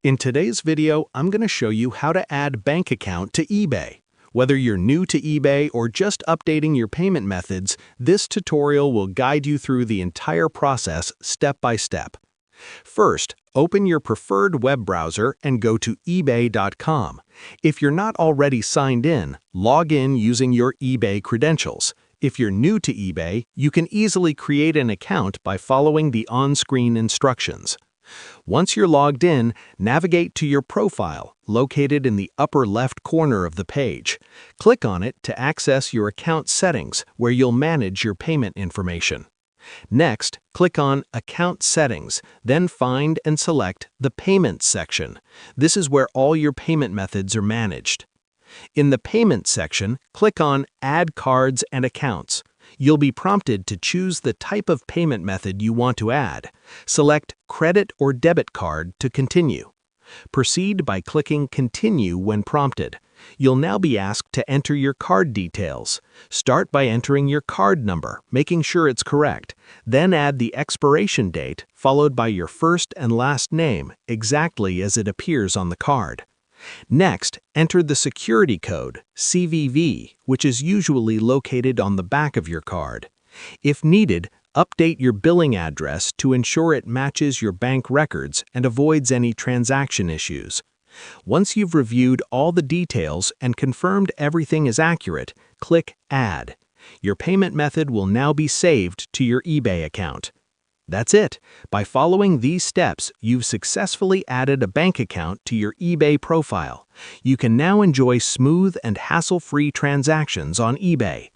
In today's video, I'm going to show you how to add bank account to eBay. Whether you're new to eBay or just updating your payment methods, this tutorial will guide you through the entire process step by step. First, open your preferred web browser and go to ebay.com. If you're not already signed in, log in using your eBay credentials. If you're new to eBay, you can easily create an account by following the on-screen instructions. Once you're logged in, navigate to your profile, located in the upper left corner of the page. Click on it to access your account settings, where you'll manage your payment information. Next, click on Account Settings, then find and select the Payments section. This is where all your payment methods are managed. In the Payments section, click on Add Cards and Accounts. You'll be prompted to choose the type of payment method you want to add. Select Credit or Debit Card to continue. Proceed by clicking Continue when prompted. You'll now be asked to enter your card details. Start by entering your card number, making sure it's correct. Then add the expiration date, followed by your first and last name, exactly as it appears on the card. Next, enter the security code, CVV, which is usually located on the back of your card. If needed, update your billing address to ensure it matches your bank records and avoids any transaction issues. Once you've reviewed all the details and confirmed everything is accurate, click Add. Your payment method will now be saved to your eBay account. That's it. By following these steps, you've successfully added a bank account to your eBay profile. You can now enjoy smooth and hassle-free transactions on eBay.